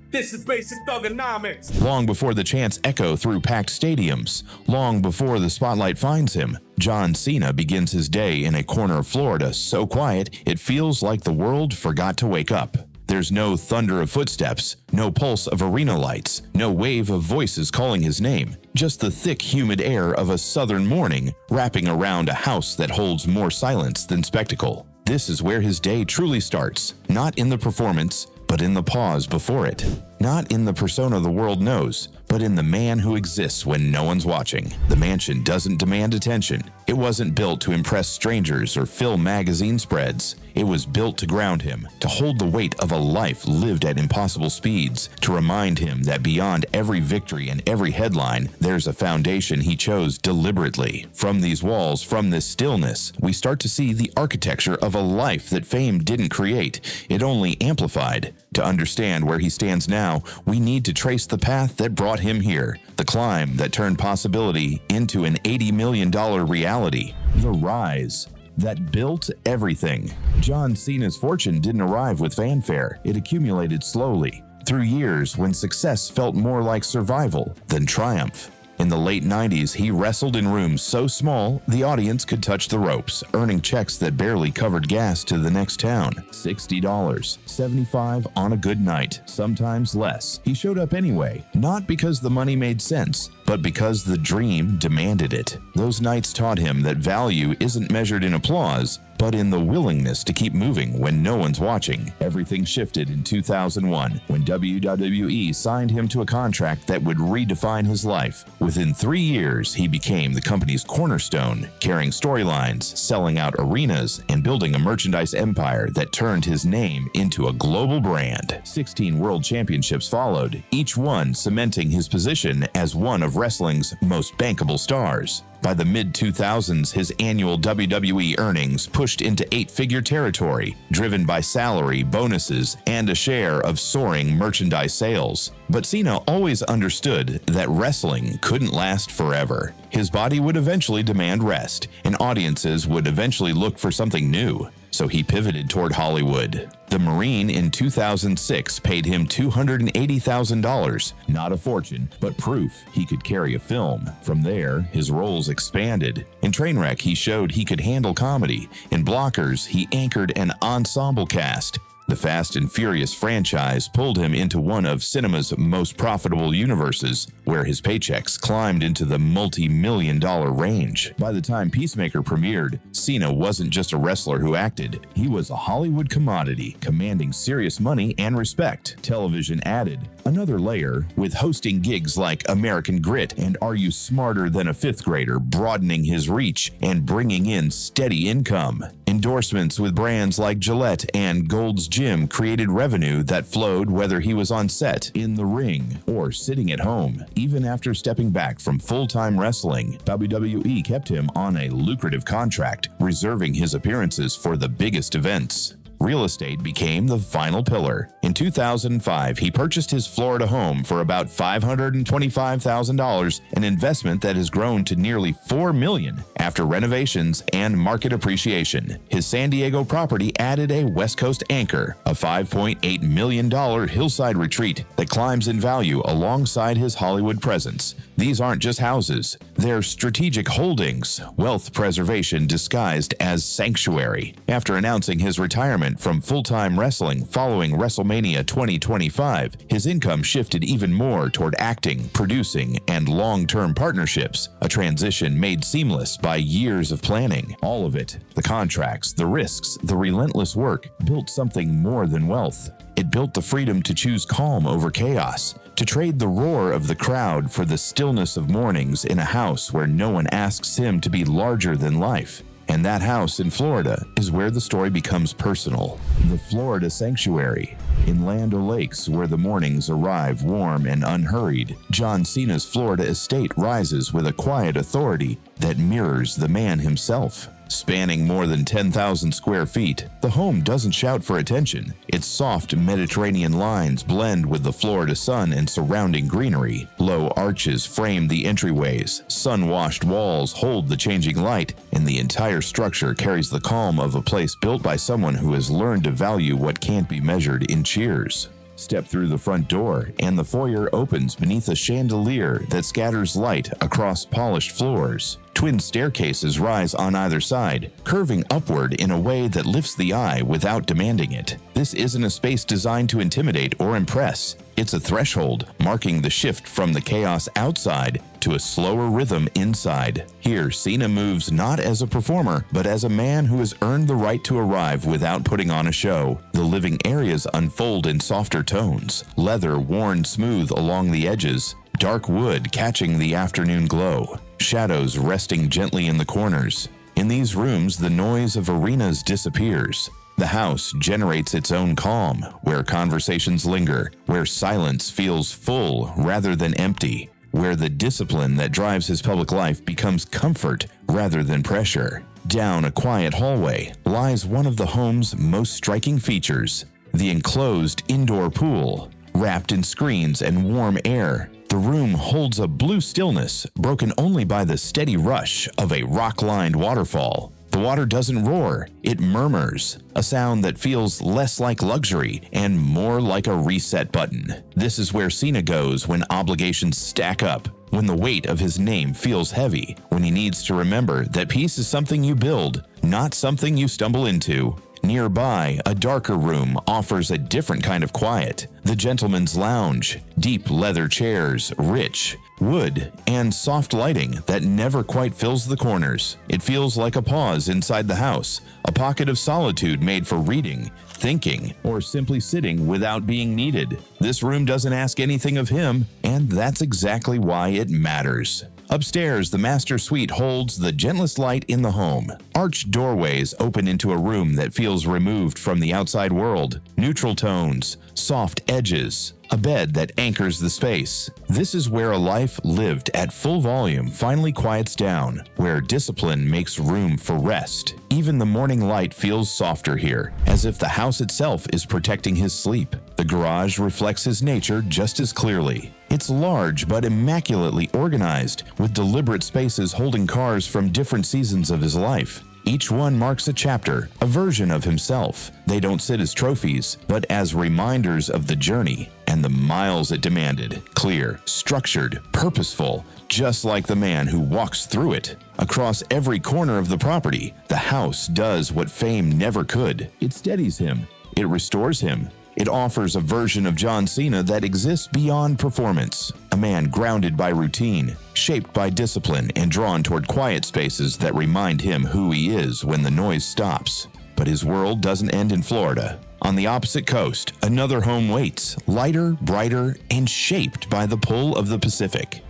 This is basic thugonomics. Long before the chants echo through packed stadiums, long before the spotlight finds him, John Cena begins his day in a corner of Florida so quiet it feels like the world forgot to wake up. There's no thunder of footsteps, no pulse of arena lights, no wave of voices calling his name, just the thick, humid air of a southern morning wrapping around a house that holds more silence than spectacle. This is where his day truly starts, not in the performance, but in the pause before it. Not in the persona the world knows, but in the man who exists when no one's watching. The mansion doesn't demand attention. It wasn't built to impress strangers or fill magazine spreads. It was built to ground him, to hold the weight of a life lived at impossible speeds, to remind him that beyond every victory and every headline, there's a foundation he chose deliberately. From these walls, from this stillness, we start to see the architecture of a life that fame didn't create, it only amplified. To understand where he stands now, we need to trace the path that brought him here, the climb that turned possibility into an $80 million reality, the rise that built everything. John Cena's fortune didn't arrive with fanfare. It accumulated slowly, through years when success felt more like survival than triumph. In the late 90s, he wrestled in rooms so small the audience could touch the ropes, earning checks that barely covered gas to the next town. $60, $75 on a good night, sometimes less. He showed up anyway, not because the money made sense, but because the dream demanded it. Those nights taught him that value isn't measured in applause, but in the willingness to keep moving when no one's watching. Everything shifted in 2001 when WWE signed him to a contract that would redefine his life. Within 3 years, he became the company's cornerstone, carrying storylines, selling out arenas, and building a merchandise empire that turned his name into a global brand. 16 world championships followed, each one cementing his position as one of wrestling's most bankable stars. By the mid-2000s, his annual WWE earnings pushed into 8-figure territory, driven by salary, bonuses, and a share of soaring merchandise sales. But Cena always understood that wrestling couldn't last forever. His body would eventually demand rest, and audiences would eventually look for something new. So he pivoted toward Hollywood. The Marine in 2006 paid him $280,000, not a fortune, but proof he could carry a film. From there, his roles expanded. In Trainwreck, he showed he could handle comedy. In Blockers, he anchored an ensemble cast. The Fast and Furious franchise pulled him into one of cinema's most profitable universes, where his paychecks climbed into the multi-million-dollar range. By the time Peacemaker premiered, Cena wasn't just a wrestler who acted. He was a Hollywood commodity, commanding serious money and respect. Television added another layer, with hosting gigs like American Grit and Are You Smarter Than a Fifth Grader broadening his reach and bringing in steady income. Endorsements with brands like Gillette and Gold's Gym created revenue that flowed whether he was on set, in the ring, or sitting at home. Even after stepping back from full-time wrestling, WWE kept him on a lucrative contract, reserving his appearances for the biggest events. Real estate became the final pillar. In 2005, he purchased his Florida home for about $525,000, an investment that has grown to nearly $4 million after renovations and market appreciation. His San Diego property added a West Coast anchor, a $5.8 million hillside retreat that climbs in value alongside his Hollywood presence. These aren't just houses, they're strategic holdings, wealth preservation disguised as sanctuary. After announcing his retirement from full-time wrestling following WrestleMania 2025, his income shifted even more toward acting, producing, and long-term partnerships, a transition made seamless by years of planning. All of it, the contracts, the risks, the relentless work, built something more than wealth. It built the freedom to choose calm over chaos, to trade the roar of the crowd for the stillness of mornings in a house where no one asks him to be larger than life. And that house in Florida is where the story becomes personal. The Florida Sanctuary. In Land O'Lakes, where the mornings arrive warm and unhurried, John Cena's Florida estate rises with a quiet authority that mirrors the man himself. Spanning more than 10,000 square feet, the home doesn't shout for attention. Its soft Mediterranean lines blend with the Florida sun and surrounding greenery. Low arches frame the entryways, sun-washed walls hold the changing light, and the entire structure carries the calm of a place built by someone who has learned to value what can't be measured in cheers. Step through the front door, and the foyer opens beneath a chandelier that scatters light across polished floors. Twin staircases rise on either side, curving upward in a way that lifts the eye without demanding it. This isn't a space designed to intimidate or impress. It's a threshold, marking the shift from the chaos outside to a slower rhythm inside. Here, Cena moves not as a performer, but as a man who has earned the right to arrive without putting on a show. The living areas unfold in softer tones, leather worn smooth along the edges, dark wood catching the afternoon glow, shadows resting gently in the corners. In these rooms, the noise of arenas disappears. The house generates its own calm, where conversations linger, where silence feels full rather than empty, where the discipline that drives his public life becomes comfort rather than pressure. Down a quiet hallway lies one of the home's most striking features, the enclosed indoor pool. Wrapped in screens and warm air, the room holds a blue stillness broken only by the steady rush of a rock-lined waterfall. The water doesn't roar, it murmurs, a sound that feels less like luxury and more like a reset button. This is where Cena goes when obligations stack up, when the weight of his name feels heavy, when he needs to remember that peace is something you build, not something you stumble into. Nearby, a darker room offers a different kind of quiet. The gentleman's lounge, deep leather chairs, rich wood, and soft lighting that never quite fills the corners. It feels like a pause inside the house, a pocket of solitude made for reading, thinking, or simply sitting without being needed. This room doesn't ask anything of him, and that's exactly why it matters. Upstairs, the master suite holds the gentlest light in the home. Arched doorways open into a room that feels removed from the outside world. Neutral tones, soft edges, a bed that anchors the space. This is where a life lived at full volume finally quiets down, where discipline makes room for rest. Even the morning light feels softer here, as if the house itself is protecting his sleep. The garage reflects his nature just as clearly. It's large but immaculately organized, with deliberate spaces holding cars from different seasons of his life. Each one marks a chapter, a version of himself. They don't sit as trophies, but as reminders of the journey and the miles it demanded. Clear, structured, purposeful, just like the man who walks through it. Across every corner of the property, the house does what fame never could. It steadies him. It restores him. It offers a version of John Cena that exists beyond performance. A man grounded by routine, shaped by discipline, and drawn toward quiet spaces that remind him who he is when the noise stops. But his world doesn't end in Florida. On the opposite coast, another home waits, lighter, brighter, and shaped by the pull of the Pacific.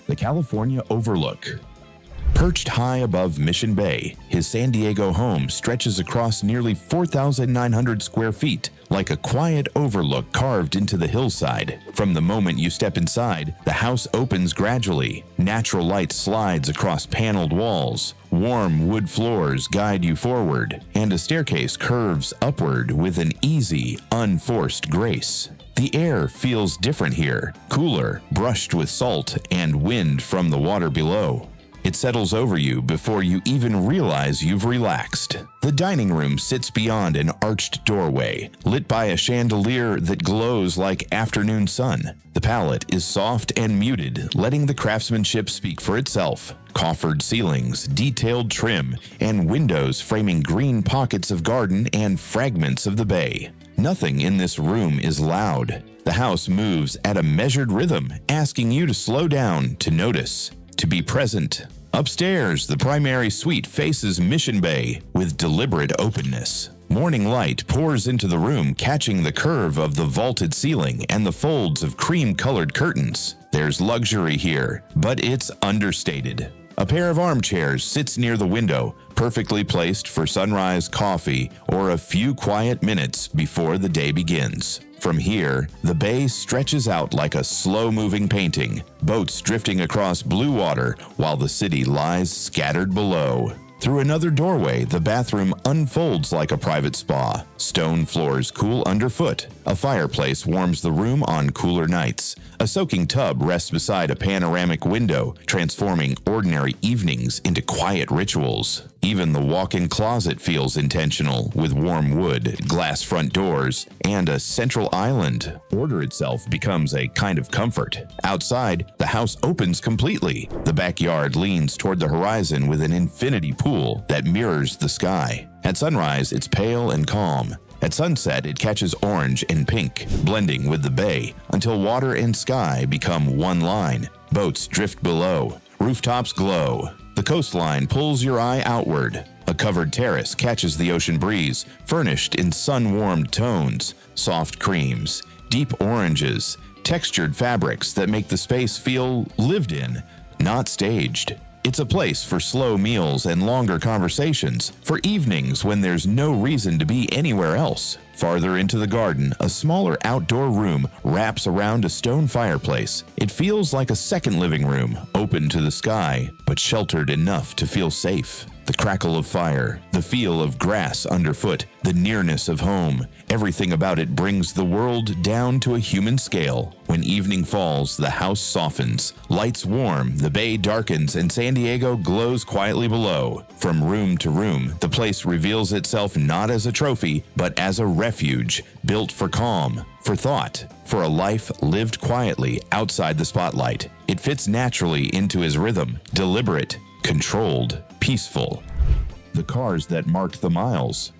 The California Overlook. Perched high above Mission Bay, his San Diego home stretches across nearly 4,900 square feet, like a quiet overlook carved into the hillside. From the moment you step inside, the house opens gradually. Natural light slides across paneled walls. Warm wood floors guide you forward, and a staircase curves upward with an easy, unforced grace. The air feels different here, cooler, brushed with salt and wind from the water below. It settles over you before you even realize you've relaxed. The dining room sits beyond an arched doorway, lit by a chandelier that glows like afternoon sun. The palette is soft and muted, letting the craftsmanship speak for itself. Coffered ceilings, detailed trim, and windows framing green pockets of garden and fragments of the bay. Nothing in this room is loud. The house moves at a measured rhythm, asking you to slow down, to notice, to be present. Upstairs, the primary suite faces Mission Bay with deliberate openness. Morning light pours into the room, catching the curve of the vaulted ceiling and the folds of cream-colored curtains. There's luxury here, but it's understated. A pair of armchairs sits near the window, perfectly placed for sunrise coffee or a few quiet minutes before the day begins. From here, the bay stretches out like a slow-moving painting, boats drifting across blue water while the city lies scattered below. Through another doorway, the bathroom unfolds like a private spa. Stone floors cool underfoot. A fireplace warms the room on cooler nights. A soaking tub rests beside a panoramic window, transforming ordinary evenings into quiet rituals. Even the walk-in closet feels intentional, with warm wood, glass front doors, and a central island. Order itself becomes a kind of comfort. Outside, the house opens completely. The backyard leans toward the horizon with an infinity pool that mirrors the sky. At sunrise, it's pale and calm. At sunset, it catches orange and pink, blending with the bay, until water and sky become one line. Boats drift below. Rooftops glow. The coastline pulls your eye outward. A covered terrace catches the ocean breeze, furnished in sun-warmed tones, soft creams, deep oranges, textured fabrics that make the space feel lived in, not staged. It's a place for slow meals and longer conversations, for evenings when there's no reason to be anywhere else. Farther into the garden, a smaller outdoor room wraps around a stone fireplace. It feels like a second living room, open to the sky, but sheltered enough to feel safe. The crackle of fire, the feel of grass underfoot, the nearness of home, everything about it brings the world down to a human scale. When evening falls, the house softens. Lights warm, the bay darkens, and San Diego glows quietly below. From room to room, the place reveals itself not as a trophy, but as a refuge, built for calm, for thought, for a life lived quietly outside the spotlight. It fits naturally into his rhythm, deliberate, controlled, peaceful. The cars that marked the miles.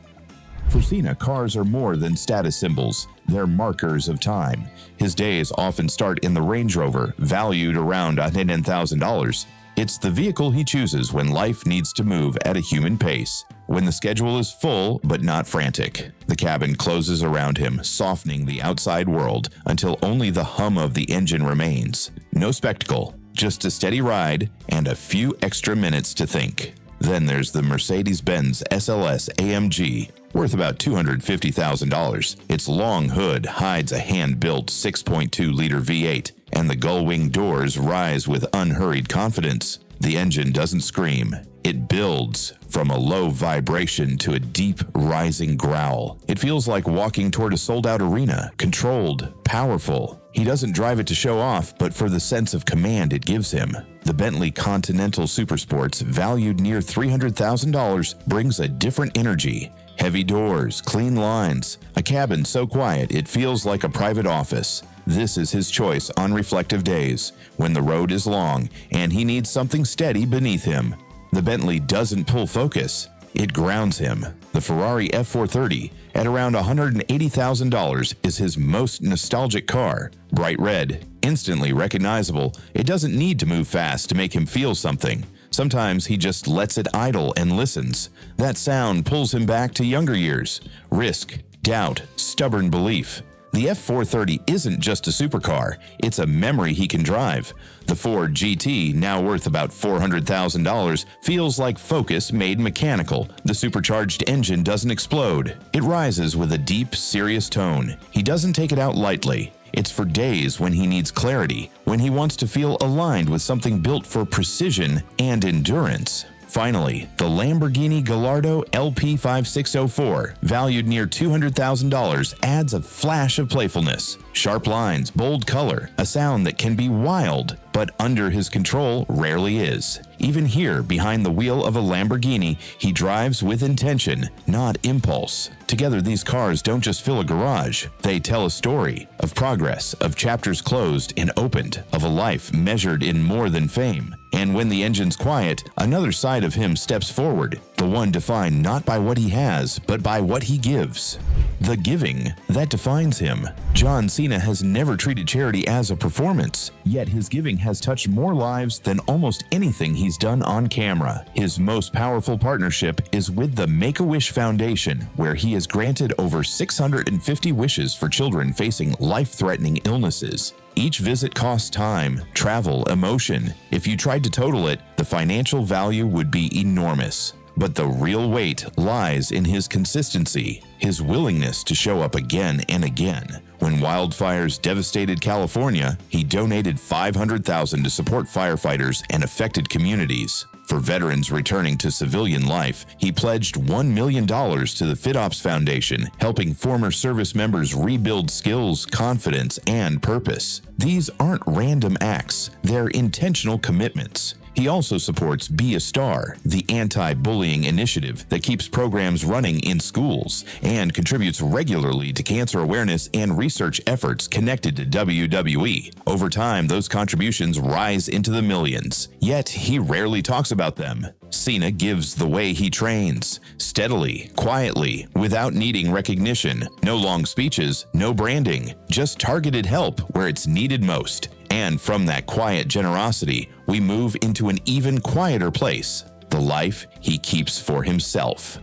For Cena, cars are more than status symbols. They're markers of time. His days often start in the Range Rover, valued around $110,000. It's the vehicle he chooses when life needs to move at a human pace, when the schedule is full but not frantic. The cabin closes around him, softening the outside world until only the hum of the engine remains. No spectacle, just a steady ride and a few extra minutes to think. Then there's the Mercedes-Benz SLS AMG, worth about $250,000. Its long hood hides a hand-built 6.2-liter V8, and the gull-wing doors rise with unhurried confidence. The engine doesn't scream. It builds from a low vibration to a deep, rising growl. It feels like walking toward a sold-out arena, controlled, powerful. He doesn't drive it to show off, but for the sense of command it gives him. The Bentley Continental Supersports, valued near $300,000, brings a different energy. Heavy doors, clean lines, a cabin so quiet it feels like a private office. This is his choice on reflective days, when the road is long and he needs something steady beneath him. The Bentley doesn't pull focus, it grounds him. The Ferrari F430, at around $180,000, is his most nostalgic car. Bright red, instantly recognizable, it doesn't need to move fast to make him feel something. Sometimes he just lets it idle and listens. That sound pulls him back to younger years. Risk, doubt, stubborn belief. The F430 isn't just a supercar, it's a memory he can drive. The Ford GT, now worth about $400,000, feels like focus made mechanical. The supercharged engine doesn't explode. It rises with a deep, serious tone. He doesn't take it out lightly. It's for days when he needs clarity, when he wants to feel aligned with something built for precision and endurance. Finally, the Lamborghini Gallardo LP5604, valued near $200,000, adds a flash of playfulness. Sharp lines, bold color, a sound that can be wild, but under his control rarely is. Even here, behind the wheel of a Lamborghini, he drives with intention, not impulse. Together, these cars don't just fill a garage. They tell a story of progress, of chapters closed and opened, of a life measured in more than fame. And when the engine's quiet, another side of him steps forward, the one defined not by what he has, but by what he gives. The giving that defines him. John Cena has never treated charity as a performance, yet his giving has touched more lives than almost anything he's done on camera. His most powerful partnership is with the MakeAWish Foundation, where he has granted over 650 wishes for children facing life-threatening illnesses. Each visit costs time, travel, emotion. If you tried to total it, the financial value would be enormous. But the real weight lies in his consistency, his willingness to show up again and again. When wildfires devastated California, he donated $500,000 to support firefighters and affected communities. For veterans returning to civilian life, he pledged $1 million to the FitOps Foundation, helping former service members rebuild skills, confidence, and purpose. These aren't random acts, they're intentional commitments. He also supports Be a Star, the anti-bullying initiative that keeps programs running in schools, and contributes regularly to cancer awareness and research efforts connected to WWE. Over time, those contributions rise into the millions, yet he rarely talks about them. Cena gives the way he trains, steadily, quietly, without needing recognition. No long speeches, no branding, just targeted help where it's needed most. And from that quiet generosity, we move into an even quieter place, the life he keeps for himself.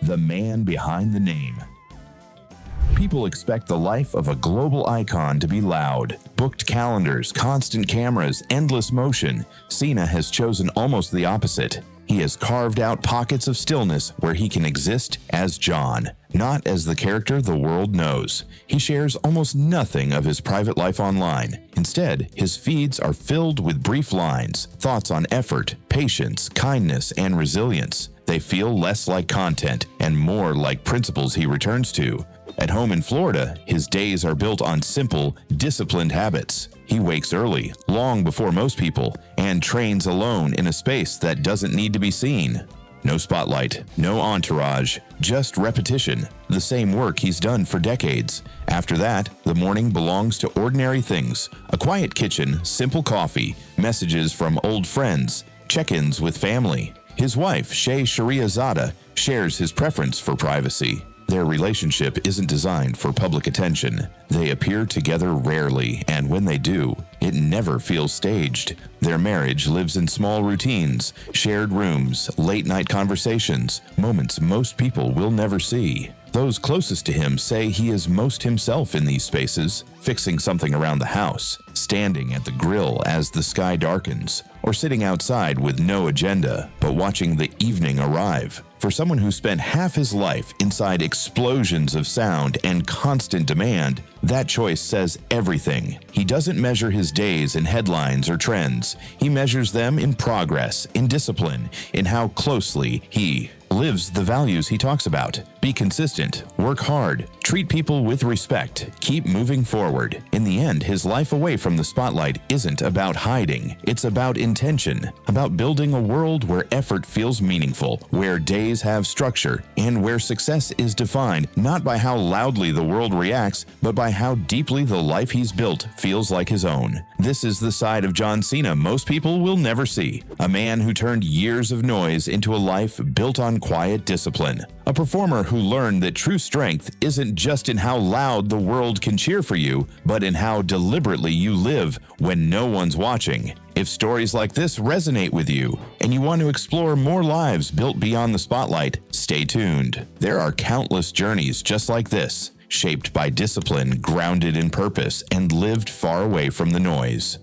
The man behind the name. People expect the life of a global icon to be loud. Booked calendars, constant cameras, endless motion. Cena has chosen almost the opposite. He has carved out pockets of stillness where he can exist as John, not as the character the world knows. He shares almost nothing of his private life online. Instead, his feeds are filled with brief lines, thoughts on effort, patience, kindness, and resilience. They feel less like content and more like principles he returns to. At home in Florida, his days are built on simple, disciplined habits. He wakes early, long before most people, and trains alone in a space that doesn't need to be seen. No spotlight, no entourage, just repetition, the same work he's done for decades. After that, the morning belongs to ordinary things: a quiet kitchen, simple coffee, messages from old friends, check-ins with family. His wife, Shay Shariatzadeh, shares his preference for privacy. Their relationship isn't designed for public attention. They appear together rarely, and when they do, it never feels staged. Their marriage lives in small routines, shared rooms, late-night conversations, moments most people will never see. Those closest to him say he is most himself in these spaces, fixing something around the house, standing at the grill as the sky darkens, or sitting outside with no agenda, but watching the evening arrive. For someone who spent half his life inside explosions of sound and constant demand, that choice says everything. He doesn't measure his days in headlines or trends. He measures them in progress, in discipline, in how closely he lives the values he talks about. Be consistent, work hard, treat people with respect, keep moving forward. In the end, his life away from the spotlight isn't about hiding. It's about intention, about building a world where effort feels meaningful, where days have structure, and where success is defined not by how loudly the world reacts, but by how deeply the life he's built feels like his own. This is the side of John Cena most people will never see. A man who turned years of noise into a life built on quiet discipline. A performer who learned that true strength isn't just in how loud the world can cheer for you, but in how deliberately you live when no one's watching. If stories like this resonate with you, and you want to explore more lives built beyond the spotlight, stay tuned. There are countless journeys just like this, shaped by discipline, grounded in purpose, and lived far away from the noise.